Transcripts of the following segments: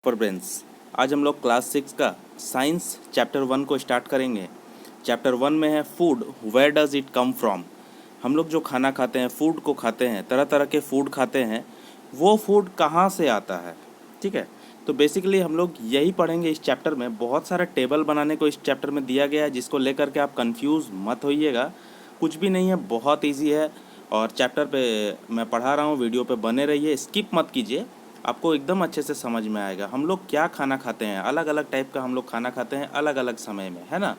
Super brains. आज हम लोग क्लास 6 का साइंस चैप्टर 1 को स्टार्ट करेंगे। चैप्टर 1 में है food, where does it come from. हम लोग जो खाना खाते हैं, फूड को खाते हैं, तरह तरह के फूड खाते हैं, वो फूड कहाँ से आता है। ठीक है, तो बेसिकली हम लोग यही पढ़ेंगे इस चैप्टर में। बहुत सारा टेबल बनाने को इस चैप्टर में दिया गया है, जिसको लेकर के आप कंफ्यूज मत होइएगा। कुछ भी नहीं है, बहुत ईजी है। और चैप्टर पे मैं पढ़ा रहा हूँ, वीडियो पे बने रहिए, स्किप मत कीजिए, आपको एकदम अच्छे से समझ में आएगा। हम लोग क्या खाना खाते हैं, अलग अलग टाइप का हम लोग खाना खाते हैं अलग अलग समय में, है ना।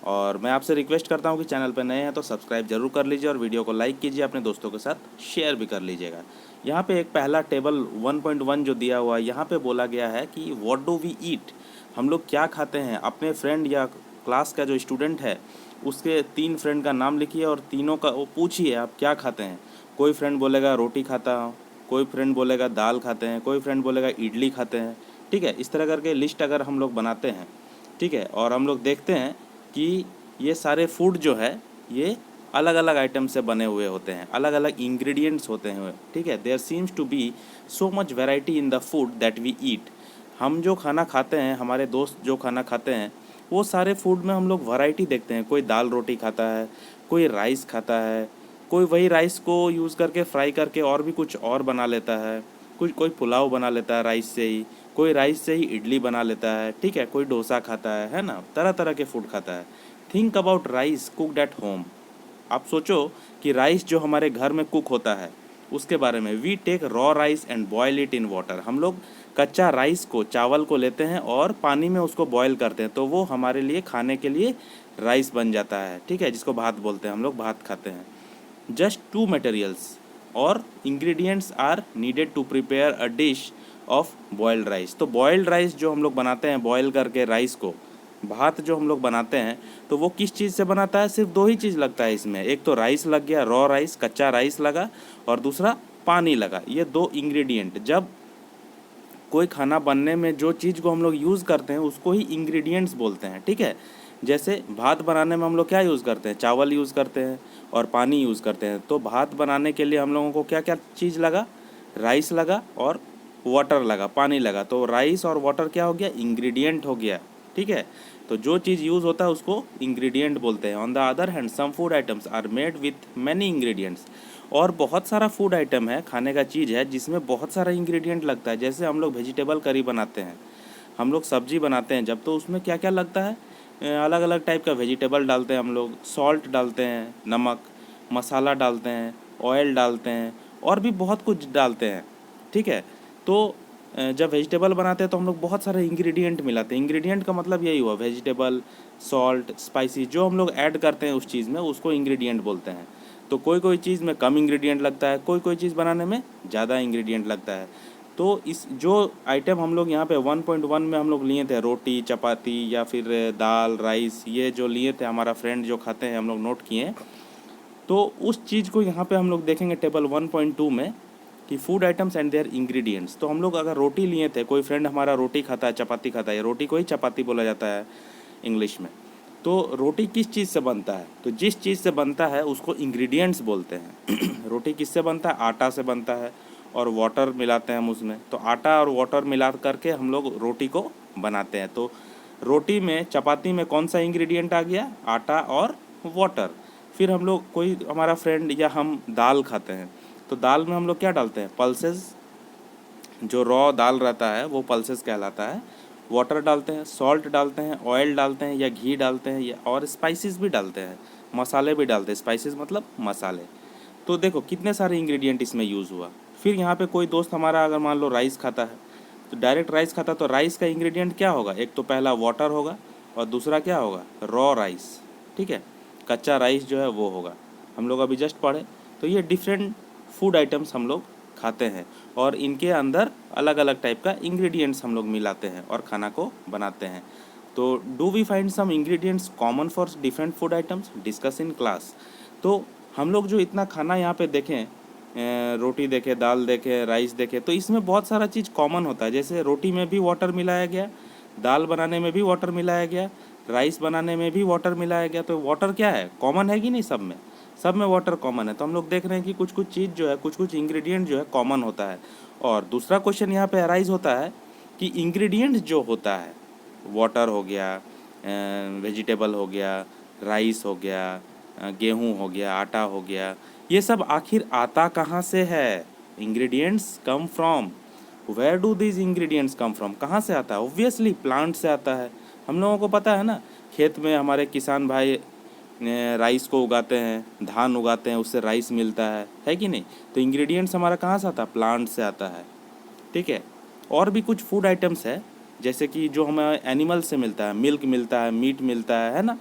और मैं आपसे रिक्वेस्ट करता हूँ कि चैनल पर नए हैं तो सब्सक्राइब जरूर कर लीजिए और वीडियो को लाइक कीजिए, अपने दोस्तों के साथ शेयर भी कर लीजिएगा। यहाँ पे एक पहला टेबल 1.1 जो दिया हुआ है, यहाँ पे बोला गया है कि व्हाट डू वी ईट, हम लोग क्या खाते हैं। अपने फ्रेंड या क्लास का जो स्टूडेंट है उसके 3 फ्रेंड का नाम लिखिए और तीनों का वो पूछिए आप क्या खाते हैं। कोई फ्रेंड बोलेगा रोटी खाता हूँ, कोई फ्रेंड बोलेगा दाल खाते हैं, कोई फ्रेंड बोलेगा इडली खाते हैं। ठीक है, इस तरह करके लिस्ट अगर हम लोग बनाते हैं, ठीक है, और हम लोग देखते हैं कि ये सारे फूड जो है ये अलग अलग आइटम से बने हुए होते हैं, अलग अलग इंग्रेडिएंट्स होते हैं। ठीक है, there seems to be so much variety in the food that we eat. हम जो खाना खाते हैं, हमारे दोस्त जो खाना खाते हैं, वो सारे फूड में हम लोग वैरायटी देखते हैं। कोई दाल रोटी खाता है, कोई राइस खाता है, कोई वही राइस को यूज़ करके फ्राई करके और भी कुछ और बना लेता है, कोई पुलाव बना लेता है राइस से ही, कोई राइस से ही इडली बना लेता है। ठीक है, कोई डोसा खाता है ना, तरह तरह के फूड खाता है। Think about rice cooked at home. आप सोचो कि राइस जो हमारे घर में कुक होता है उसके बारे में। We take raw rice and boil it in water. हम लोग कच्चा राइस को, चावल को लेते हैं और पानी में उसको बॉयल करते हैं, तो वो हमारे लिए खाने के लिए राइस बन जाता है। ठीक है, जिसको भात बोलते हैं, हम लोग भात खाते हैं। जस्ट 2 मटेरियल्स और ingredients are needed to prepare a dish of boiled rice. तो बॉयल्ड राइस जो हम लोग बनाते हैं, बॉयल करके राइस को, भात जो हम लोग बनाते हैं, तो वो किस चीज़ से बनाता है। सिर्फ 2 ही चीज़ लगता है इसमें। एक तो राइस लग गया, रॉ राइस, कच्चा राइस लगा, और दूसरा पानी लगा। ये 2 इंग्रेडिएंट। जब कोई खाना बनने में जो चीज़ को हम लोग यूज़ करते हैं उसको ही इंग्रेडिएंट्स बोलते हैं। ठीक है, जैसे भात बनाने में हम लोग क्या यूज़ करते हैं, चावल यूज़ करते हैं और पानी यूज़ करते हैं। तो भात बनाने के लिए हम लोगों को क्या क्या चीज़ लगा, राइस लगा और वाटर लगा, पानी लगा। तो राइस और वाटर क्या हो गया, इंग्रेडिएंट हो गया। ठीक है, तो जो चीज़ यूज़ होता है उसको इंग्रेडिएंट बोलते हैं। On the other hand some food items are made with many ingredients. और बहुत सारा फूड आइटम है, खाने का चीज़ है जिसमें बहुत सारा इंग्रेडिएंट लगता है। जैसे हम लोग वेजिटेबल करी बनाते हैं, हम लोग सब्जी बनाते हैं जब, तो उसमें क्या क्या लगता है, अलग अलग टाइप का वेजिटेबल डालते हैं हम लोग, सॉल्ट डालते हैं, नमक, मसाला डालते हैं, ऑयल डालते हैं और भी बहुत कुछ डालते हैं। ठीक है, तो जब वेजिटेबल बनाते हैं तो हम लोग बहुत सारे इंग्रेडिएंट मिलाते हैं। इंग्रेडिएंट का मतलब यही हुआ, वेजिटेबल, सॉल्ट, स्पाइसी, जो हम लोग ऐड करते हैं उस चीज़ में उसको इंग्रेडिएंट बोलते हैं। तो कोई कोई चीज़ में कम इंग्रेडिएंट लगता है, कोई कोई चीज़ बनाने में ज़्यादा इंग्रेडिएंट लगता है। तो इस जो आइटम हम लोग यहाँ पे 1.1 में हम लोग लिए थे, रोटी, चपाती या फिर दाल, राइस, ये जो लिए थे, हमारा फ्रेंड जो खाते हैं हम लोग नोट किए। तो उस चीज़ को यहाँ पे हम लोग देखेंगे टेबल 1.2 में कि food items and their ingredients. तो हम लोग अगर रोटी लिए थे, कोई फ्रेंड हमारा रोटी खाता है, चपाती खाता है, रोटी को ही चपाती बोला जाता है इंग्लिश में। तो रोटी किस चीज़ से बनता है, तो जिस चीज़ से बनता है उसको इंग्रेडिएंट्स बोलते हैं। रोटी किससे बनता है, आटा से बनता है और वाटर मिलाते हैं हम उसमें। तो आटा और वाटर मिला करके हम लोग रोटी को बनाते हैं। तो रोटी में, चपाती में कौन सा इंग्रेडिएंट आ गया, आटा और वाटर। फिर हम लोग, कोई हमारा फ्रेंड या हम दाल खाते हैं, तो दाल में हम लोग क्या डालते हैं, पल्सेस, जो रॉ दाल रहता है वो पल्सेस कहलाता है। वाटर डालते हैं, सॉल्ट डालते हैं, ऑयल डालते हैं या घी डालते हैं, या और स्पाइसेस भी डालते हैं, मसाले भी डालते हैं। स्पाइसेस मतलब मसाले। तो देखो कितने सारे इंग्रेडिएंट इसमें यूज़ हुआ। फिर यहाँ पे कोई दोस्त हमारा अगर मान लो राइस खाता है, तो डायरेक्ट राइस खाता, तो राइस का इंग्रेडिएंट क्या होगा, एक तो पहला वाटर होगा और दूसरा क्या होगा, रॉ राइस। ठीक है, कच्चा राइस जो है वो होगा, हम लोग अभी जस्ट पढ़े। तो ये डिफरेंट फूड आइटम्स हम लोग खाते हैं और इनके अंदर अलग अलग टाइप का इंग्रेडिएंट्स हम लोग मिलाते हैं और खाना को बनाते हैं। तो do we find some ingredients common for different food items, discuss in class. तो हम लोग जो इतना खाना यहाँ पे देखें, रोटी देखे, दाल देखे, राइस देखे, तो इसमें बहुत सारा चीज़ कॉमन होता है। जैसे रोटी में भी वाटर मिलाया गया, दाल बनाने में भी वाटर मिलाया गया, राइस बनाने में भी वाटर मिलाया गया। तो वाटर क्या है, कॉमन है कि नहीं, सब में वाटर कॉमन है। तो हम लोग देख रहे हैं कि कुछ कुछ चीज़ जो है, कुछ कुछ इंग्रेडिएंट जो है कॉमन होता है। और दूसरा क्वेश्चन यहाँ पे अराइज होता है कि इंग्रेडिएंट जो होता है, वाटर हो गया, वेजिटेबल हो गया, राइस हो गया, गेहूं हो गया, आटा हो गया, ये सब आखिर आता कहाँ से है? Ingredients come from, where do these ingredients come from, कहाँ से आता है? ऑब्वियसली प्लांट से आता है। हम लोगों को पता है ना, खेत में हमारे किसान भाई राइस को उगाते हैं, धान उगाते हैं, उससे राइस मिलता है कि नहीं? तो इंग्रेडिएंट्स हमारा कहाँ से आता है? प्लांट से आता है, ठीक है। और भी कुछ फूड आइटम्स है, जैसे कि जो हमें एनिमल से मिलता है, मिल्क मिलता है, मीट मिलता है ना?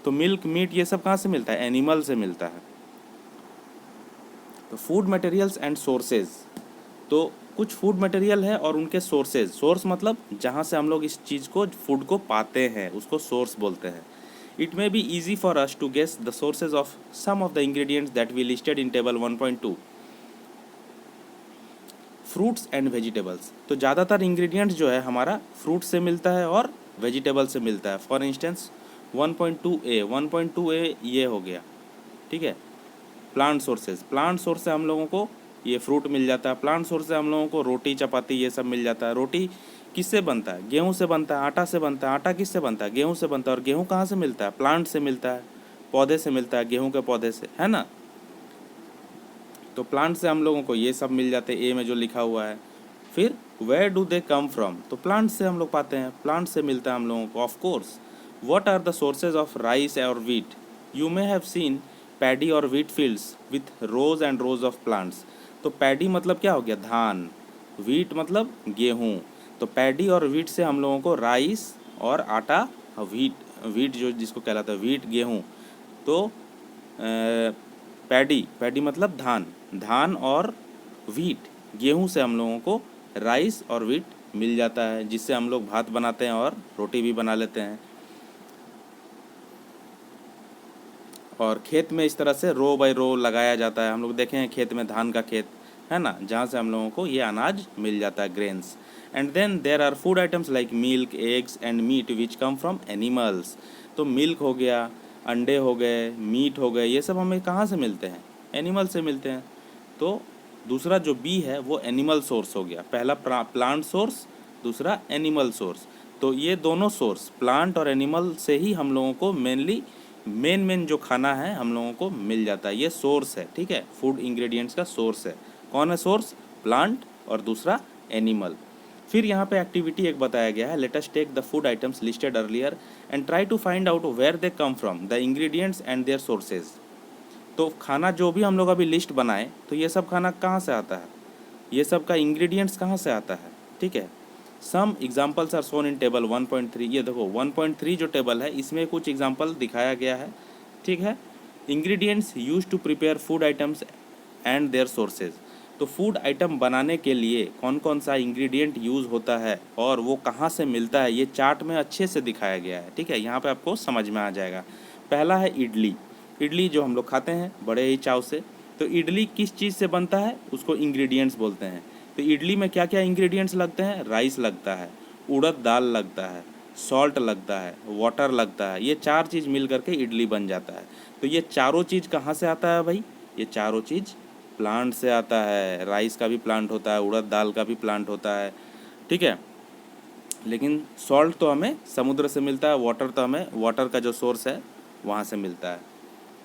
तो मिल्क, मीट, ये सब कहाँ से मिलता है? एनिमल से मिलता है। तो फूड मटेरियल्स एंड सोर्सेज, तो कुछ फूड मटेरियल है और उनके सोर्सेज, सोर्स मतलब जहाँ से हम लोग इस चीज़ को, फूड को पाते हैं, उसको सोर्स बोलते हैं। It may be easy for us to guess the sources of some of the ingredients that we listed in table 1.2, fruits and vegetables. तो ज़्यादातर इंग्रेडिएंट्स जो है हमारा फ्रूट से मिलता है और वेजिटेबल से मिलता है। फॉर इंस्टेंस 1.2a ये हो गया, ठीक है। प्लांट सोर्सेज, प्लांट सोर्स से हम लोगों को ये फ्रूट मिल जाता है। प्लांट सोर्स से हम लोगों को रोटी, चपाती, ये सब मिल जाता है। रोटी किससे बनता है? गेहूं से बनता है। आटा से बनता है। आटा किससे बनता है? गेहूं से बनता है। और गेहूं कहाँ से मिलता है? प्लांट से मिलता है, पौधे से मिलता है, गेहूं के पौधे से, है ना? तो प्लांट से हम लोगों को ये सब मिल जाते हैं, ए में जो लिखा हुआ है। फिर where do they come from, तो प्लांट से हम लोग पाते हैं, प्लांट से मिलता है हम लोगों को। Of course, what are the sources of rice और wheat? You may have seen paddy और wheat fields with rows and rows of plants. तो पैडी मतलब क्या हो गया? धान। व्हीट मतलब गेहूँ। तो पैडी और व्हीट से हम लोगों को राइस और आटा, व्हीट जो जिसको कहलाता है व्हीट, गेहूँ। तो पैडी, पैडी मतलब धान, धान और व्हीट, गेहूं से हम लोगों को राइस और व्हीट मिल जाता है, जिससे हम लोग भात बनाते हैं और रोटी भी बना लेते हैं। और खेत में इस तरह से रो बाय रो लगाया जाता है। हम लोग देखे हैं खेत में, धान का खेत है ना, जहाँ से हम लोगों को ये अनाज मिल जाता है, grains. And then there are food items like milk, eggs and meat which come from animals. तो मिल्क हो गया, अंडे हो गए, मीट हो गए, ये सब हमें कहाँ से मिलते हैं? एनिमल से मिलते हैं। तो दूसरा जो बी है वो एनिमल सोर्स हो गया। पहला प्लांट सोर्स, दूसरा एनिमल सोर्स। तो ये दोनों सोर्स, प्लांट और एनिमल से ही हम लोगों को मेनली मेन जो खाना है हम लोगों को मिल जाता है। ये सोर्स है, ठीक है, फूड इंग्रेडिएंट्स का सोर्स है। कौन है सोर्स? प्लांट और दूसरा एनिमल। फिर यहाँ पे एक्टिविटी एक बताया गया है, let us take the food items listed earlier and try to find out where they come from, the ingredients and their sources. तो खाना जो भी हम लोग अभी लिस्ट बनाए, तो ये सब खाना कहाँ से आता है? ये सब का इंग्रेडिएंट्स कहाँ से आता है, ठीक है। Some examples are shown in table 1.3। ये देखो 1.3 जो टेबल है, इसमें कुछ एग्जाम्पल दिखाया गया है, ठीक है। Ingredients use to prepare food items and their sources. तो फूड आइटम बनाने के लिए कौन कौन सा इंग्रेडिएंट यूज़ होता है और वो कहाँ से मिलता है, ये चार्ट में अच्छे से दिखाया गया है, ठीक है। यहाँ पे आपको समझ में आ जाएगा। पहला है इडली। इडली जो हम लोग खाते हैं बड़े ही चाव से। तो इडली किस चीज़ से बनता है? उसको इंग्रेडिएंट्स बोलते हैं। तो इडली में क्या क्या इंग्रेडिएंट्स लगते हैं? राइस लगता है, उड़द दाल लगता है, सॉल्ट लगता है, वाटर लगता है। ये चार चीज़ मिल करके इडली बन जाता है। तो ये चारों चीज़ कहाँ से आता है भाई? ये चारों चीज़ प्लांट से आता है। राइस का भी प्लांट होता है, उड़द दाल का भी प्लांट होता है, ठीक है। लेकिन सॉल्ट तो हमें समुद्र से मिलता है, वाटर तो हमें वाटर का जो सोर्स है वहाँ से मिलता है।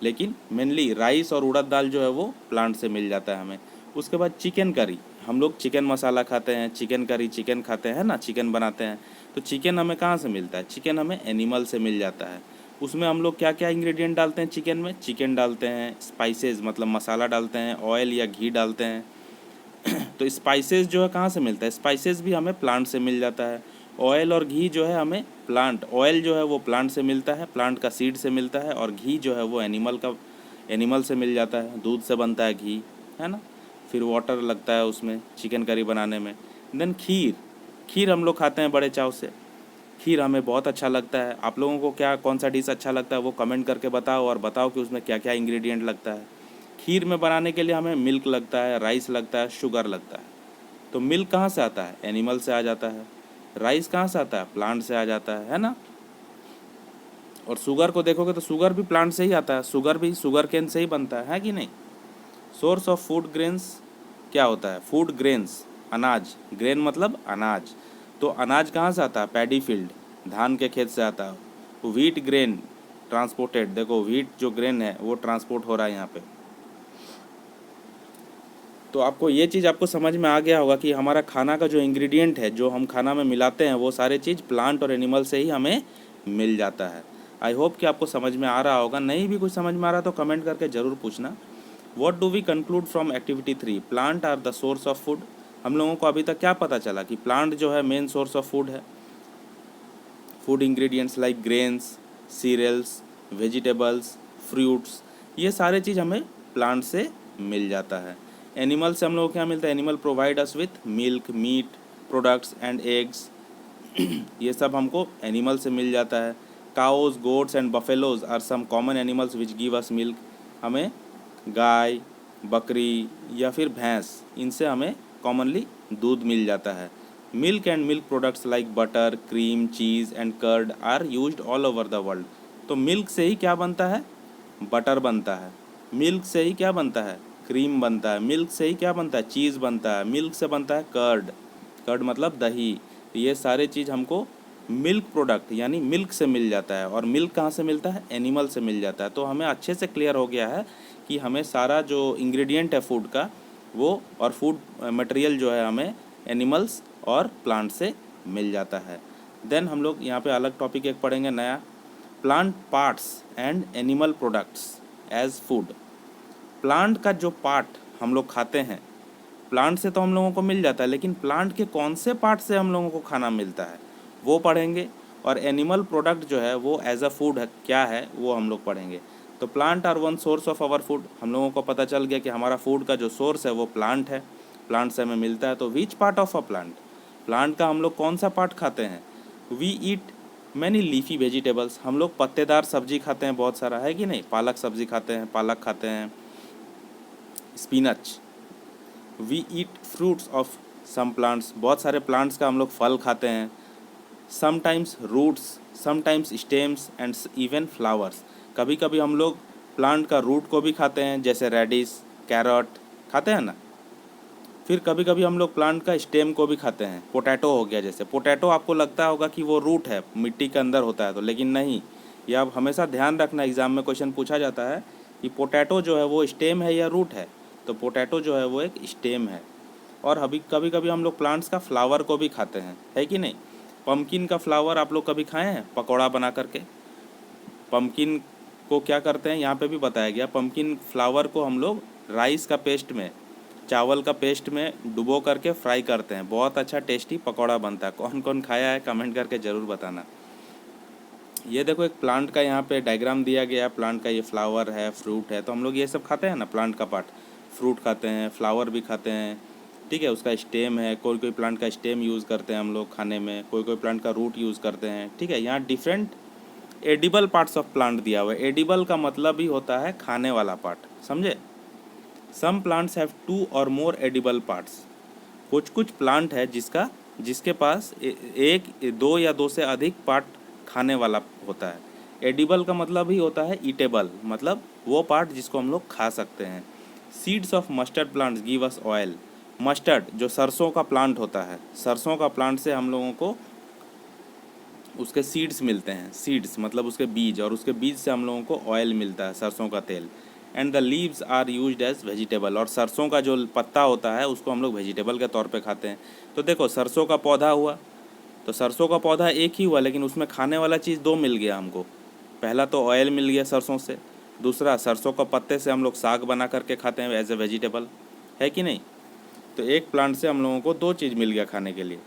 लेकिन मेनली राइस और उड़द दाल जो है वो प्लांट से मिल जाता है हमें। उसके बाद चिकन करी, हम लोग चिकन मसाला खाते हैं, चिकन करी, चिकन खाते हैं ना, चिकन बनाते हैं। तो चिकन हमें कहाँ से मिलता है? चिकन हमें एनिमल से मिल जाता है। उसमें हम लोग क्या क्या इंग्रेडिएंट डालते हैं चिकन में? चिकन डालते हैं, स्पाइसेस मतलब मसाला डालते हैं, ऑयल या घी डालते हैं। तो स्पाइसेस जो है कहाँ से मिलता है? स्पाइसेस भी हमें प्लांट से मिल जाता है। ऑयल और घी जो है हमें प्लांट, ऑयल जो है वो प्लांट से मिलता है, प्लांट का सीड से मिलता है। और घी जो है वो एनिमल से मिल जाता है, दूध से बनता है घी, है ना। फिर वाटर लगता है उसमें चिकन करी बनाने में। देन खीर, खीर हम लोग खाते हैं बड़े चाव से। खीर हमें बहुत अच्छा लगता है। आप लोगों को क्या कौन सा डिश अच्छा लगता है वो कमेंट करके बताओ, और बताओ कि उसमें क्या क्या इंग्रेडिएंट लगता है। खीर में बनाने के लिए हमें मिल्क लगता है, राइस लगता है, शुगर लगता है। तो मिल्क कहाँ से आता है? एनिमल से आ जाता है। राइस कहाँ से आता है? प्लांट से आ जाता है ना। और शुगर को देखोगे तो शुगर भी प्लांट से ही आता है, शुगर भी शुगर केन से ही बनता है कि नहीं। सोर्स ऑफ फूड ग्रेन्स क्या होता है? फूड ग्रेन्स, अनाज, ग्रेन मतलब अनाज। तो अनाज कहाँ से आता है? पैडी फील्ड, धान के खेत से आता है। व्हीट ग्रेन ट्रांसपोर्टेड, देखो व्हीट जो ग्रेन है वो ट्रांसपोर्ट हो रहा है यहाँ पे। तो आपको ये चीज़ आपको समझ में आ गया होगा कि हमारा खाना का जो इंग्रेडिएंट है, जो हम खाना में मिलाते हैं, वो सारे चीज़ प्लांट और एनिमल से ही हमें मिल जाता है। आई होप कि आपको समझ में आ रहा होगा। नहीं भी कुछ समझ में आ रहा तो कमेंट करके ज़रूर पूछना। What do we conclude from activity 3? Plant are the source of food. हम लोगों को अभी तक क्या पता चला कि प्लांट जो है मेन सोर्स ऑफ फूड है। Food ingredients like grains, cereals, vegetables, fruits, ये सारे चीज़ हमें प्लांट से मिल जाता है। एनिमल से हम लोगों को क्या मिलता है? Animal provide us with milk, meat products and eggs. ये सब हमको एनिमल से मिल जाता है। Cows, goats and buffaloes are some common animals which give us milk. हमें गाय, बकरी या फिर भैंस, इनसे हमें कॉमनली दूध मिल जाता है। Milk and milk products like butter, cream, cheese and curd are used all over the world. तो मिल्क से ही क्या बनता है? बटर बनता है। मिल्क से ही क्या बनता है? क्रीम बनता है। मिल्क से ही क्या बनता है? चीज़ बनता है। मिल्क से बनता है कर्ड, कर्ड मतलब दही। ये सारे चीज़ हमको मिल्क प्रोडक्ट यानी मिल्क से मिल जाता है। और मिल्क कहाँ से मिलता है? एनिमल से मिल जाता है। तो हमें अच्छे से क्लियर हो गया है कि हमें सारा जो इंग्रेडिएंट है फूड का, वो और फूड मटेरियल जो है हमें एनिमल्स और प्लांट से मिल जाता है। देन हम लोग यहाँ पे अलग टॉपिक एक पढ़ेंगे नया, plant parts and animal products as food. Plant का जो पार्ट हम लोग खाते हैं, प्लांट से तो हम लोगों को मिल जाता है, लेकिन प्लांट के कौन से पार्ट से हम लोगों को खाना मिलता है वो पढ़ेंगे। और एनिमल प्रोडक्ट जो है वो एज अ फूड है, क्या है वो हम लोग पढ़ेंगे। तो plant are one source of our food. हम लोगों को पता चल गया कि हमारा फूड का जो सोर्स है वो प्लांट है, प्लांट से हमें मिलता है। तो which part of a plant, plant का हम लोग कौन सा पार्ट खाते हैं? We eat many leafy vegetables. हम लोग पत्तेदार सब्जी खाते हैं बहुत सारा, है कि नहीं? पालक सब्जी खाते हैं, पालक खाते हैं, spinach. We eat fruits of some plants, बहुत सारे प्लांट्स का हम लोग फल खाते हैं। Sometimes roots, sometimes stems and even flowers. कभी कभी हम लोग प्लांट का रूट को भी खाते हैं, जैसे रेडिस, कैरट खाते हैं ना। फिर कभी कभी हम लोग प्लांट का स्टेम को भी खाते हैं। पोटैटो हो गया, जैसे पोटैटो आपको लगता होगा कि वो रूट है, मिट्टी के अंदर होता है, तो लेकिन नहीं। ये आप हमेशा ध्यान रखना, एग्जाम में क्वेश्चन पूछा जाता है कि पोटैटो जो है वो स्टेम है या रूट है। तो पोटैटो जो है वो एक स्टेम है। और अभी कभी कभी हम लोग प्लांट्स का फ्लावर को भी खाते हैं, है कि नहीं? पम्पकिन का फ्लावर आप लोग कभी खाए हैं पकौड़ा बना करके? पम्पकिन को क्या करते हैं, यहाँ पे भी बताया गया। पम्पकिन फ्लावर को हम लोग राइस का पेस्ट में, चावल का पेस्ट में डुबो करके फ्राई करते हैं, बहुत अच्छा टेस्टी पकौड़ा बनता है। कौन कौन खाया है कमेंट करके ज़रूर बताना। ये देखो एक प्लांट का यहाँ पे डायग्राम दिया गया है। प्लांट का ये फ्लावर है, फ्रूट है, तो हम लोग ये सब खाते हैं ना, प्लांट का पार्ट। फ्रूट खाते हैं, फ्लावर भी खाते हैं, ठीक है। उसका स्टेम है, कोई कोई प्लांट का स्टेम यूज़ करते हैं हम लोग खाने में, कोई कोई प्लांट का रूट यूज़ करते हैं, ठीक है। यहाँ different edible parts of plant दिया हुआ है। एडिबल का मतलब ही होता है खाने वाला पार्ट, समझे। सम प्लांट्स हैव 2 और मोर एडिबल पार्ट्स। कुछ कुछ प्लांट है जिसके पास एक, दो या दो से अधिक पार्ट खाने वाला होता है। एडिबल का मतलब ही होता है ईटेबल, मतलब वो पार्ट जिसको हम लोग खा सकते हैं। Seeds of mustard plants give us oil. Mustard जो सरसों का प्लांट होता है, सरसों का प्लांट से हम लोगों को उसके सीड्स मिलते हैं। सीड्स मतलब उसके बीज, और उसके बीज से हम लोगों को ऑयल मिलता है, सरसों का तेल। And the leaves are used as vegetable. और सरसों का जो पत्ता होता है उसको हम लोग वेजिटेबल के तौर पे खाते हैं। तो देखो सरसों का पौधा हुआ, तो सरसों का पौधा एक ही हुआ, लेकिन उसमें खाने वाला चीज़ दो मिल गया हमको। पहला तो ऑयल मिल गया सरसों से, दूसरा सरसों का पत्ते से हम लोग साग बना करके खाते हैं एज ए वेजिटेबल, है कि नहीं। तो एक प्लांट से हम लोगों को दो चीज़ मिल गया खाने के लिए।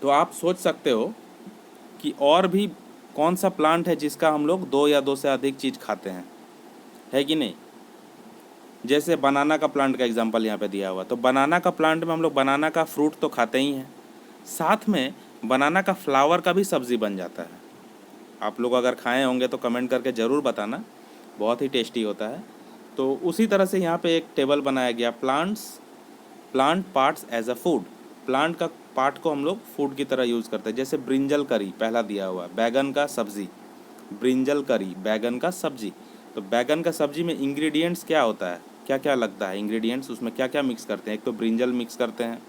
तो आप सोच सकते हो कि और भी कौन सा प्लांट है जिसका हम लोग दो या दो से अधिक चीज़ खाते हैं, है कि नहीं। जैसे बनाना का प्लांट का एग्जांपल यहाँ पे दिया हुआ, तो बनाना का प्लांट में हम लोग बनाना का फ्रूट तो खाते ही हैं, साथ में बनाना का फ्लावर का भी सब्ज़ी बन जाता है। आप लोग अगर खाए होंगे तो कमेंट करके ज़रूर बताना, बहुत ही टेस्टी होता है। तो उसी तरह से यहाँ पे एक टेबल बनाया गया, plant parts as a food. Plant का पार्ट को हम लोग फूड की तरह यूज़ करते हैं। जैसे ब्रिंजल करी पहला दिया हुआ, बैगन का सब्ज़ी, ब्रिंजल करी बैगन का सब्ज़ी। तो बैगन का सब्ज़ी में इंग्रेडिएंट्स क्या होता है, क्या क्या लगता है इंग्रेडिएंट्स, उसमें क्या क्या मिक्स करते हैं? एक तो ब्रिंजल मिक्स करते हैं,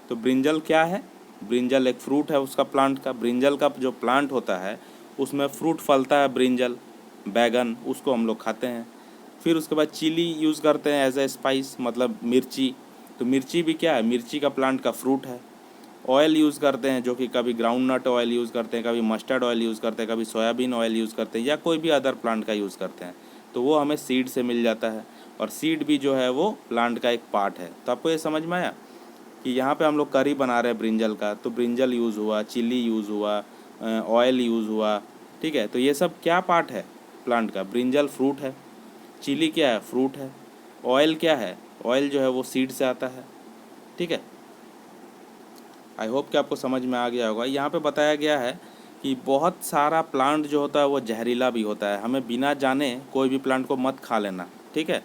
तो ब्रिंजल क्या है? ब्रिंजल एक फ्रूट है उसका, प्लांट का। ब्रिंजल का जो प्लांट होता है उसमें फ्रूट फलता है ब्रिंजल, बैगन, उसको हम लोग खाते हैं। फिर उसके बाद चिली यूज़ करते हैं एज ए स्पाइस, मतलब मिर्ची। तो मिर्ची भी क्या है? मिर्ची का प्लांट का फ्रूट है। ऑयल यूज़ करते हैं, जो कि कभी ग्राउंड नट ऑयल यूज़ करते हैं, कभी मस्टर्ड ऑयल यूज़ करते हैं, कभी सोयाबीन ऑयल यूज़ करते हैं, या कोई भी अदर प्लांट का यूज़ करते हैं। तो वो हमें सीड से मिल जाता है, और सीड भी जो है वो प्लांट का एक पार्ट है। तो आपको ये समझ में आया कि यहाँ पे हम लोग करी बना रहे हैं ब्रिंजल का, तो ब्रिंजल यूज़ हुआ, चिली यूज़ हुआ, ऑयल यूज़ हुआ, ठीक है। तो ये सब क्या पार्ट है प्लांट का? ब्रिंजल फ्रूट है, चिली क्या है? फ्रूट है। ऑयल क्या है? ऑयल जो है वो सीड से आता है, ठीक है। आई होप कि आपको समझ में आ गया होगा। यहाँ पे बताया गया है कि बहुत सारा प्लांट जो होता है वो जहरीला भी होता है। हमें बिना जाने कोई भी प्लांट को मत खा लेना, ठीक है।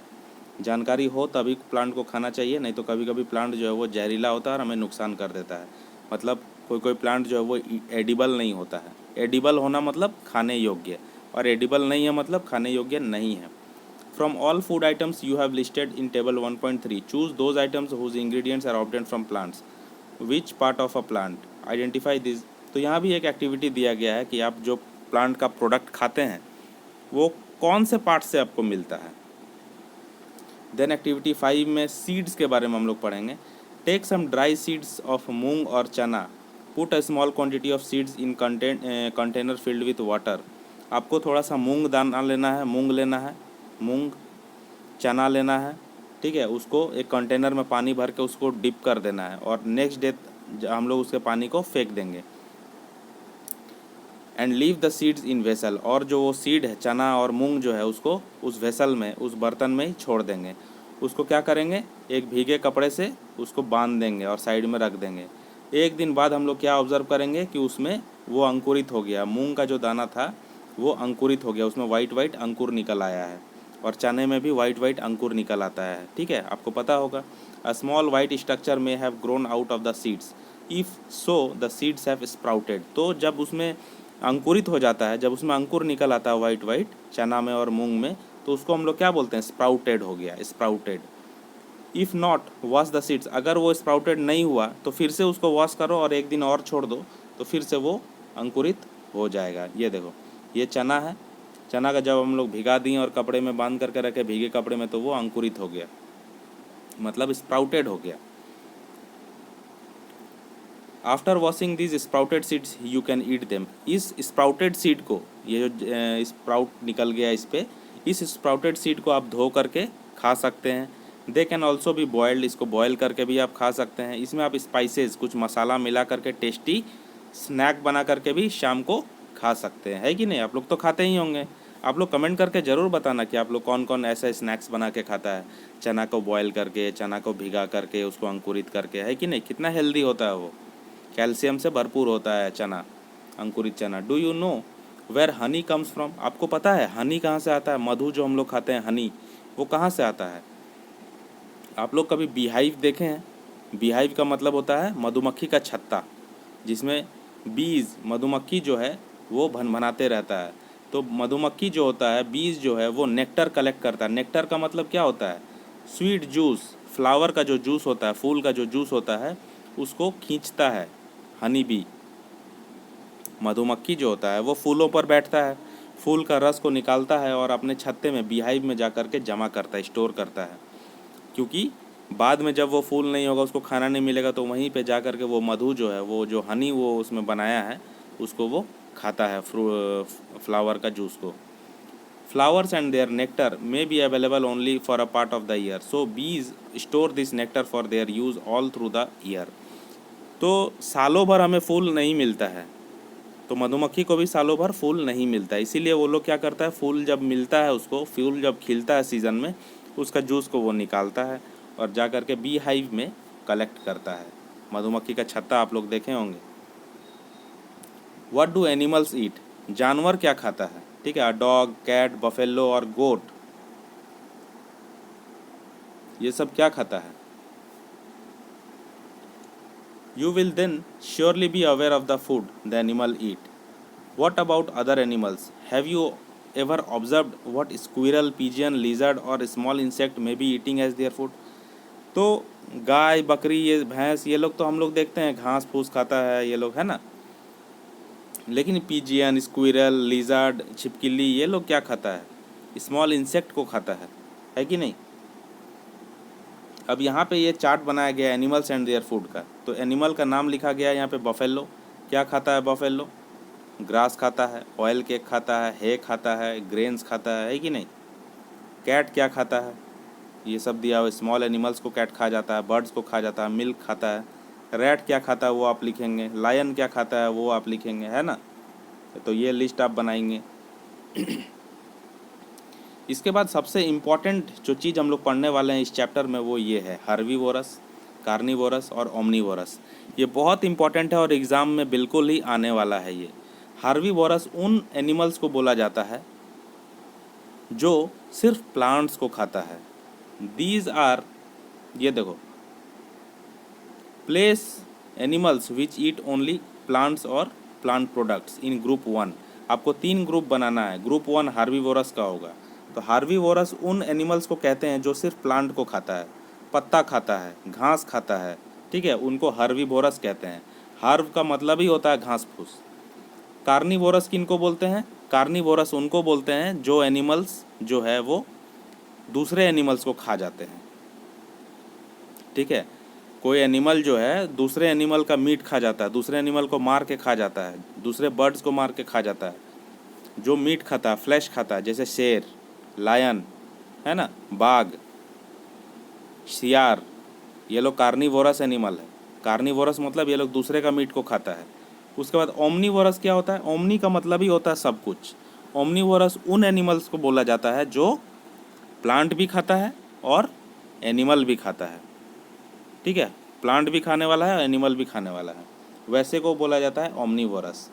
जानकारी हो तभी प्लांट को खाना चाहिए, नहीं तो कभी कभी प्लांट जो है वो जहरीला होता है और हमें नुकसान कर देता है। मतलब कोई कोई प्लांट जो है वो एडिबल नहीं होता है। एडिबल होना मतलब खाने योग्य, और एडिबल नहीं है मतलब खाने योग्य नहीं है। From all food items you have listed in table 1.3 choose those items whose ingredients are obtained from plants. Which part of a plant identify this. तो यहाँ भी एक एक्टिविटी दिया गया है कि आप जो प्लांट का प्रोडक्ट खाते हैं वो कौन से पार्ट से आपको मिलता है। देन एक्टिविटी 5 में सीड्स के बारे में हम लोग पढ़ेंगे। Take some dry seeds of moong और chana, put a small quantity of seeds in container filled with water. आपको थोड़ा सा मूंग दाना लेना है, मूंग लेना है, मूंग, चना लेना है, ठीक है। उसको एक कंटेनर में पानी भर के उसको डिप कर देना है, और नेक्स्ट डे हम लोग उसके पानी को फेंक देंगे। And leave the seeds in vessel, और जो वो सीड है चना और मूंग जो है उसको उस वेसल में, उस बर्तन में ही छोड़ देंगे। उसको क्या करेंगे? एक भीगे कपड़े से उसको बांध देंगे और साइड में रख देंगे। एक दिन बाद हम लोग क्या ऑब्ज़र्व करेंगे कि उसमें वो अंकुरित हो गया। मूंग का जो दाना था वो अंकुरित हो गया, उसमें वाइट वाइट अंकुर निकल आया है, और चने में भी वाइट वाइट अंकुर निकल आता है, ठीक है। आपको पता होगा अ स्मॉल वाइट स्ट्रक्चर में have grown out of the seeds, if so the seeds have sprouted. तो जब उसमें अंकुरित हो जाता है, जब उसमें अंकुर निकल आता है वाइट वाइट चना में और मूंग में, तो उसको हम लोग क्या बोलते हैं? स्प्राउटेड हो गया, sprouted. If not wash the seeds, अगर वो स्प्राउटेड नहीं हुआ तो फिर से उसको वॉश करो और एक दिन और छोड़ दो, तो फिर से वो अंकुरित हो जाएगा। ये देखो, ये चना है, चना का जब हम लोग भिगा दिए और कपड़े में बांध करके रखे, भीगे कपड़े में, तो वो अंकुरित हो गया, मतलब स्प्राउटेड हो गया। After washing this sprouted seeds you can eat them. इस स्प्राउटेड सीड को, ये जो स्प्राउट निकल गया इस पर, इस स्प्राउटेड सीड को आप धो करके खा सकते हैं। दे कैन ऑल्सो भी बॉयल्ड, इसको बॉयल करके भी आप खा सकते हैं। इसमें आप स्पाइसेस, कुछ मसाला मिला करके टेस्टी स्नैक बना करके भी शाम को खा सकते हैं, है कि नहीं? आप लोग तो खाते ही होंगे। आप लोग कमेंट करके ज़रूर बताना कि आप लोग कौन कौन ऐसा स्नैक्स बना के खाता है। चना को बॉयल करके, चना को भिगा करके, उसको अंकुरित करके, है कि नहीं? कितना हेल्दी होता है वो, कैल्शियम से भरपूर होता है चना, अंकुरित चना। Do you know where honey comes from? आपको पता है हनी कहाँ से आता है? मधु जो हम लोग खाते हैं, हनी, वो कहाँ से आता है? आप लोग कभी बीहाइव देखे हैं? बीहाइव का मतलब होता है मधुमक्खी का छत्ता, जिसमें बीज, मधुमक्खी जो है वो भनभनाते रहता है। तो मधुमक्खी जो होता है, बीज जो है वो नेक्टर कलेक्ट करता है। नेक्टर का मतलब क्या होता है? स्वीट जूस, फ्लावर का जो जूस होता है, फूल का जो जूस होता है, उसको खींचता है हनी बी। मधुमक्खी जो होता है वो फूलों पर बैठता है, फूल का रस को निकालता है और अपने छत्ते में, बीहाइव में जा कर के जमा करता है, स्टोर करता है। क्योंकि बाद में जब वो फूल नहीं होगा, उसको खाना नहीं मिलेगा, तो वहीं पे जा कर के वो मधु जो है, वो जो हनी वो उसमें बनाया है, उसको वो खाता है, फ्लावर का जूस को। Flowers and their nectar may be available only for a part of the year. So bees store this nectar for their use all through the year. तो सालों भर हमें फूल नहीं मिलता है, तो मधुमक्खी को भी सालों भर फूल नहीं मिलता है। इसीलिए वो लोग क्या करता है, फूल जब मिलता है उसको, फूल जब खिलता है सीज़न में, उसका जूस को वो निकालता है और जा कर के बी हाइव में कलेक्ट करता है। मधुमक्खी का छत्ता आप लोग देखे होंगे। What do animals eat? जानवर क्या खाता है? ठीक है, डॉग, कैट, बफेलो और गोट, ये सब क्या खाता है? You will then surely be aware of the food the animal eat. What about other animals? Have you ever observed what squirrel, pigeon, lizard or small insect may be eating as their food? तो गाय बकरी ये भैंस ये लोग तो हम लोग देखते हैं घास फूस खाता है ये लोग, है ना। लेकिन पिजियन, स्क्विरल, लिजर्ड, छिपकली ये लोग क्या खाता है? स्मॉल इंसेक्ट को खाता है कि नहीं। अब यहाँ पे ये चार्ट बनाया गया है एनिमल्स एंड देयर फूड का, तो एनिमल का नाम लिखा गया है यहाँ पे बफेलो। क्या खाता है बफेलो? ग्रास खाता है, ऑयल केक खाता है, हे खाता है, ग्रेन्स खाता है कि नहीं। कैट क्या खाता है? ये सब दिया हुआ, स्मॉल एनिमल्स को कैट खा जाता है, बर्ड्स को खा जाता है, मिल्क खाता है। रैट क्या खाता है वो आप लिखेंगे, लायन क्या खाता है वो आप लिखेंगे, है ना। तो ये लिस्ट आप बनाएंगे। इसके बाद सबसे इम्पॉर्टेंट जो चीज़ हम लोग पढ़ने वाले हैं इस चैप्टर में वो ये है हर्बीवोरस, कार्निवोरस और ओमनीवोरस। ये बहुत इम्पॉर्टेंट है और एग्ज़ाम में बिल्कुल ही आने वाला है ये। हर्बीवोरस उन एनिमल्स को बोला जाता है जो सिर्फ प्लांट्स को खाता है। दीज आर, ये देखो, place animals which eat only plants और प्लांट प्रोडक्ट्स इन ग्रुप 1। आपको 3 ग्रुप बनाना है। ग्रुप 1 हार्बीवोरस का होगा। तो हार्बीवोरस उन एनिमल्स को कहते हैं जो सिर्फ प्लांट को खाता है, पत्ता खाता है, घास खाता है, ठीक है, उनको हार्बीवोरस कहते हैं। हार्ब का मतलब ही होता है घास फूस। कार्निवोरस किनको बोलते हैं? कार्निवोरस उनको बोलते हैं जो एनिमल्स जो है वो दूसरे एनिमल्स को खा जाते हैं, ठीक है। कोई एनिमल जो है दूसरे एनिमल का मीट खा जाता है, दूसरे एनिमल को मार के खा जाता है, दूसरे बर्ड्स को मार के खा जाता है, जो मीट खाता है, फ्लैश खाता है, जैसे शेर, लायन, है ना, बाघ, शियार, ये लोग कार्निवोरस एनिमल है। कार्निवोरस मतलब ये लोग दूसरे का मीट को खाता है। उसके बाद ओमनीवोरस क्या होता है? ओमनी का मतलब ही होता है सब कुछ। ओमनीवोरस उन एनिमल्स को बोला जाता है जो प्लांट भी खाता है और एनिमल भी खाता है, ठीक है। प्लांट भी खाने वाला है और एनिमल भी खाने वाला है, वैसे को बोला जाता है ओमनीवोरस।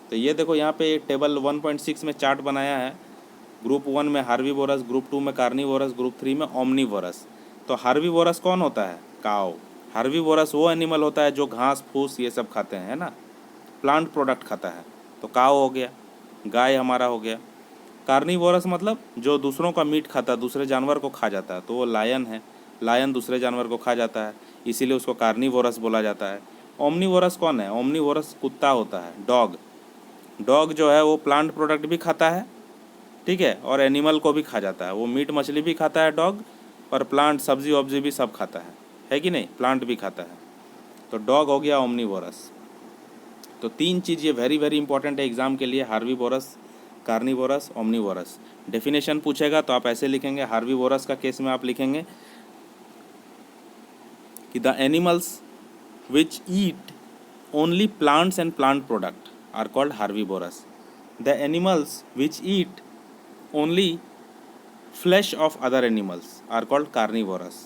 तो ये देखो यहाँ पे एक टेबल 1.6 में चार्ट बनाया है। ग्रुप 1 में हार्बीवोरस, ग्रुप 2 में कार्निवोरस, ग्रुप 3 में ओमनीवोरस। तो हार्बीवोरस कौन होता है? काऊ। हार्बीवोरस वो एनिमल होता है जो घास फूस ये सब खाते हैं, है ना, प्लांट प्रोडक्ट खाता है। तो काऊ हो गया, गाय हमारा हो गया। कार्निवोरस मतलब जो दूसरों का मीट खाता है, दूसरे जानवर को खा जाता है, तो वो लायन है। लायन दूसरे जानवर को खा जाता है, इसीलिए उसको कार्निवोरस बोला जाता है। ओमनीवोरस कौन है? ओमनीवोरस कुत्ता होता है, डॉग। डॉग जो है वो प्लांट प्रोडक्ट भी खाता है, ठीक है, और एनिमल को भी खा जाता है। वो मीट मछली भी खाता है डॉग, और प्लांट सब्जी वब्जी भी सब खाता है कि नहीं, प्लांट भी खाता है। तो डॉग हो गया ओमनीवोरस। तो 3 चीज़ ये वेरी वेरी इंपॉर्टेंट है एग्जाम के लिए, हार्बीवोरस, कार्निवोरस, ओमनीवोरस। डेफिनेशन पूछेगा तो आप ऐसे लिखेंगे। हार्बीवोरस का केस में आप लिखेंगे कि the animals which eat only plants and plant product are called herbivorous. The animals which eat only flesh of other animals are called carnivorous.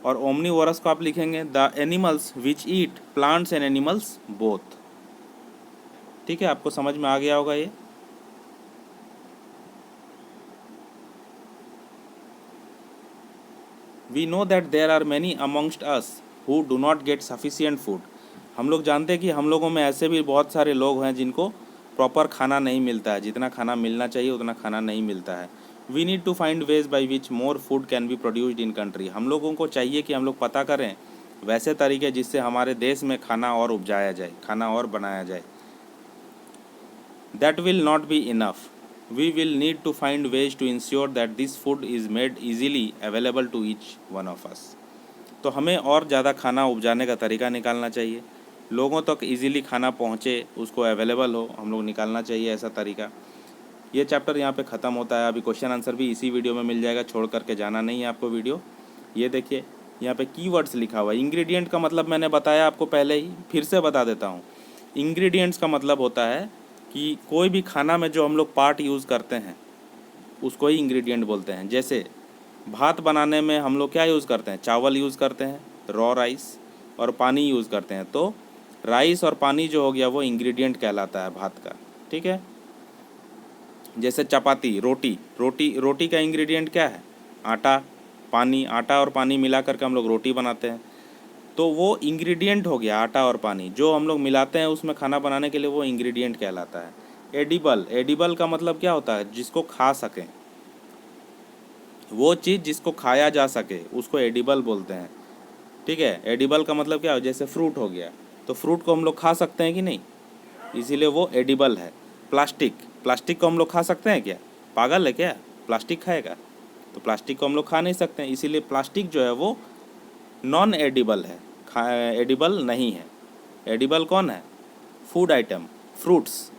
और ओमनीवोरस को आप लिखेंगे the animals which eat plants and animals both. ठीक है, आपको समझ में आ गया होगा ये। We know that there are many amongst us who do not get sufficient food. हम लोग जानते हैं कि हम लोगों में ऐसे भी बहुत सारे लोग हैं जिनको प्रॉपर खाना नहीं मिलता है, जितना खाना मिलना चाहिए उतना खाना नहीं मिलता है। We need to find ways by which more food can be produced in country. हम लोगों को चाहिए कि हम लोग पता करें वैसे तरीके जिससे हमारे देश में खाना और उपजाया जाए, खाना और बनाया जाए। That will not be enough. We will need to find ways to ensure that this food is made easily available to each one of us। तो हमें और ज़्यादा खाना उपजाने का तरीका निकालना चाहिए, लोगों तक इजीली खाना पहुँचे, उसको अवेलेबल हो, हम लोग निकालना चाहिए ऐसा तरीका। ये चैप्टर यहाँ पे ख़त्म होता है। अभी क्वेश्चन आंसर भी इसी वीडियो में मिल जाएगा, छोड़ करके जाना नहीं है आपको वीडियो। ये देखिए यहाँ पे कीवर्ड्स लिखा हुआ है। इंग्रेडिएंट का मतलब मैंने बताया आपको पहले ही, फिर से बता देता हूँ। इंग्रेडिएंट्स का मतलब होता है कि कोई भी खाना में जो हम लोग पार्ट यूज़ करते हैं उसको ही इंग्रेडिएंट बोलते हैं। जैसे भात बनाने में हम लोग क्या यूज़ करते हैं? चावल यूज़ करते हैं, रॉ राइस, और पानी यूज़ करते हैं। तो राइस और पानी जो हो गया वो इंग्रेडिएंट कहलाता है भात का, ठीक है। जैसे चपाती, रोटी का इंग्रेडिएंट क्या है? आटा, पानी। आटा और पानी मिला करके हम लोग रोटी बनाते हैं, तो वो इंग्रेडिएंट हो गया आटा और पानी। जो हम लोग मिलाते हैं उसमें खाना बनाने के लिए वो इंग्रेडिएंट कहलाता है। एडिबल का मतलब क्या होता है? जिसको खा सकें, वो चीज़ जिसको खाया जा सके उसको एडिबल बोलते हैं। ठीक है। एडिबल का मतलब क्या हो, जैसे फ्रूट हो गया, तो फ्रूट को हम लोग खा सकते हैं कि नहीं, इसीलिए वो एडिबल है। प्लास्टिक, प्लास्टिक को हम लोग खा सकते हैं क्या, पागल है क्या, प्लास्टिक खाएगा, तो प्लास्टिक को हम लोग खा नहीं सकते हैं, इसीलिए प्लास्टिक जो है वो नॉन एडिबल है, एडिबल नहीं है। एडिबल कौन है, food item, fruits.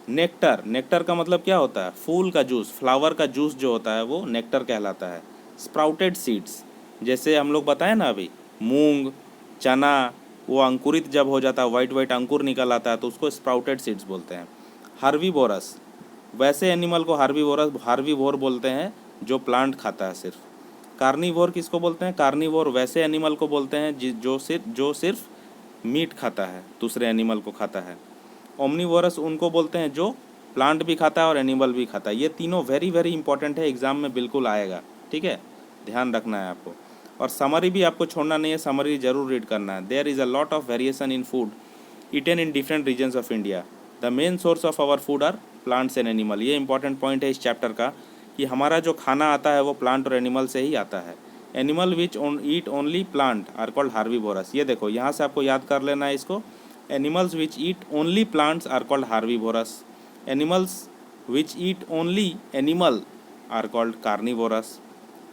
Nectar, nectar का मतलब क्या होता है, फूल का जूस, फ्लावर का जूस जो होता है वो नेक्टर कहलाता है। स्प्राउटेड सीड्स, जैसे हम लोग बताए ना अभी, मूंग, चना, वो अंकुरित जब हो जाता है, वाइट वाइट अंकुर निकल आता है, तो उसको स्प्राउटेड सीड्स बोलते हैं। हार्बीवोरस, वैसे एनिमल को हार्बीवोर बोलते हैं जो प्लांट खाता है सिर्फ। कार्निवोर किसको बोलते हैं, कार्निवोर वैसे एनिमल को बोलते हैं जो सिर्फ मीट खाता है, दूसरे एनिमल को खाता है। ओमनीवोरस उनको बोलते हैं जो प्लांट भी खाता है और एनिमल भी खाता है। ये तीनों वेरी वेरी इंपॉर्टेंट है, एग्जाम में बिल्कुल आएगा, ठीक है, ध्यान रखना है आपको। और समरी भी आपको छोड़ना नहीं है, समरी जरूर रीड करना है। There is a lot of variation in food eaten in different regions of India. The main source of our food are plants and animal. ये इंपॉर्टेंट पॉइंट है इस चैप्टर का, कि हमारा जो खाना आता है वो प्लांट और एनिमल से ही आता है। Animal which eat only plant are called herbivorous. ये देखो यहाँ से आपको याद कर लेना है इसको। Animals which eat only plants are called herbivorous. Animals which eat only animal are called carnivorous.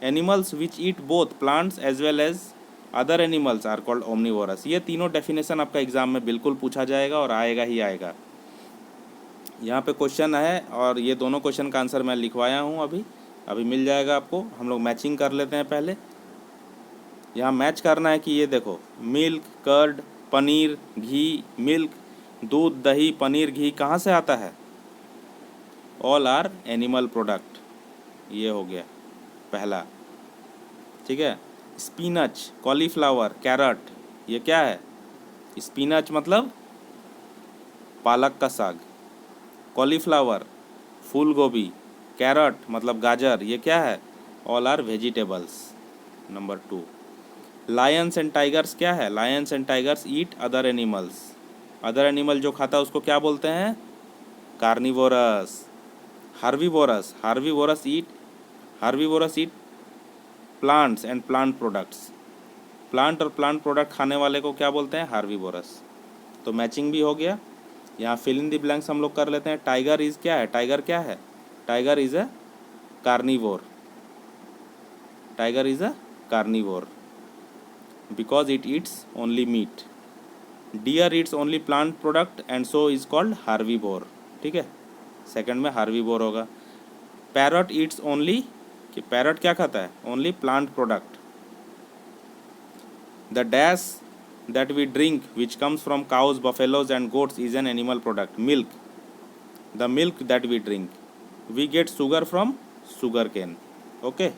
Animals which eat both plants as well as other animals are called omnivorous. ये तीनों डेफिनेशन आपका एग्जाम में बिल्कुल पूछा जाएगा और आएगा ही आएगा। यहाँ पे क्वेश्चन है और ये दोनों क्वेश्चन का आंसर मैं लिखवाया हूँ, अभी मिल जाएगा आपको। हम लोग मैचिंग कर लेते हैं पहले। यहाँ मैच करना है कि ये देखो, मिल्क, कर्ड, पनीर, घी, मिल्क, दूध, दही, पनीर, घी कहाँ से आता है, ऑल आर एनिमल प्रोडक्ट। ये हो गया पहला, ठीक है। स्पिनच, कॉलीफ्लावर, कैरट, ये क्या है, स्पिनच मतलब पालक का साग, कॉलीफ्लावर फूल गोभी, कैरट मतलब गाजर, ये क्या है, all are vegetables. Number 2, lions and tigers क्या है, lions and tigers eat other animals. Other animal जो खाता है उसको क्या बोलते हैं, carnivorous. Herbivorous eat plants and plant products. Plant और प्लांट प्रोडक्ट खाने वाले को क्या बोलते हैं, हार्बीवोरस। तो मैचिंग भी हो गया। यहाँ फिल इन द ब्लैंक्स हम लोग कर लेते हैं। टाइगर इज़ क्या है, टाइगर क्या है, tiger is a carnivore. Tiger is a carnivore because it eats only meat. Deer eats only plant product and so is called herbivore, ठीक है, सेकंड में हार्बीवोर होगा। पैरट ईट्स ओनली, कि parrot क्या खाता है, only plant product. The dash that we drink which comes from cows, buffaloes and goats is an animal product. Milk, the milk that we drink, we get sugar from sugarcane. Okay,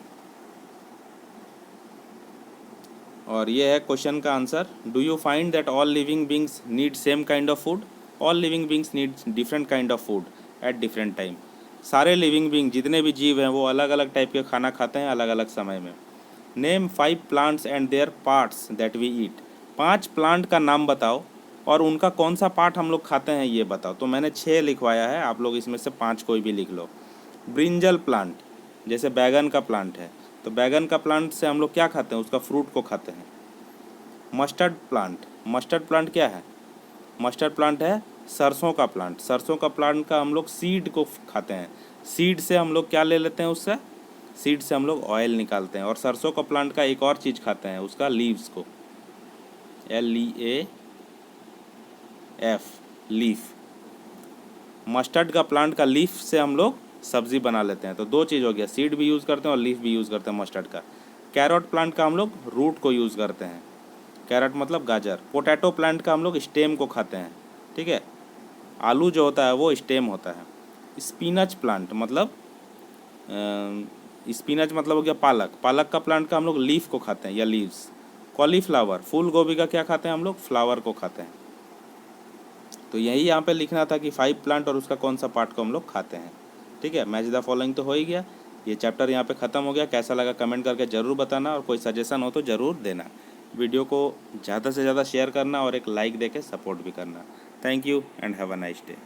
और ये है question का answer. Do you find that all living beings need same kind of food, all living beings need different kind of food at different time. सारे living being जितने भी जीव हैं वो अलग अलग टाइप के खाना खाते हैं अलग अलग समय में। Name 5 plants and their parts that we eat. 5 plant का नाम बताओ और उनका कौन सा पार्ट हम लोग खाते हैं ये बताओ। तो मैंने 6 लिखवाया है, आप लोग इसमें से 5 कोई भी लिख लो। ब्रिंजल प्लांट, जैसे बैगन का प्लांट है, तो बैगन का प्लांट से हम लोग क्या खाते हैं, उसका फ्रूट को खाते हैं। मस्टर्ड प्लांट, मस्टर्ड प्लांट क्या है, मस्टर्ड प्लांट है सरसों का प्लांट। सरसों का प्लांट का हम लोग सीड को खाते हैं। सीड से हम लोग क्या ले लेते हैं, उससे सीड से हम लोग ऑयल निकालते हैं। और सरसों का प्लांट का एक और चीज़ खाते हैं, उसका लीव्स को, LEAF, लीफ। मस्टर्ड का प्लांट का लीफ से हम लोग सब्जी बना लेते हैं। तो 2 चीज़ हो गया, सीड भी यूज़ करते हैं और लीफ भी यूज़ करते हैं मस्टर्ड का। कैरट प्लांट का हम लोग रूट को यूज़ करते हैं, कैरट मतलब गाजर। पोटैटो प्लांट का हम लोग स्टेम को खाते हैं, ठीक है, आलू जो होता है वो स्टेम होता है। स्पिनच प्लांट मतलब स्पिनच मतलब हो गया पालक, पालक का प्लांट का हम लोग लीफ को खाते हैं या लीव्स। कॉलीफ्लावर, फूल गोभी का क्या खाते हैं हम लोग, फ्लावर को खाते हैं। तो यही यहाँ पे लिखना था कि 5 प्लांट और उसका कौन सा पार्ट को हम लोग खाते हैं, ठीक है। मैच द फॉलोइंग तो हो ही गया। ये चैप्टर यहाँ पे ख़त्म हो गया। कैसा लगा कमेंट करके ज़रूर बताना और कोई सजेशन हो तो ज़रूर देना। वीडियो को ज़्यादा से ज़्यादा शेयर करना और एक लाइक देके सपोर्ट भी करना। Thank you and have a nice day.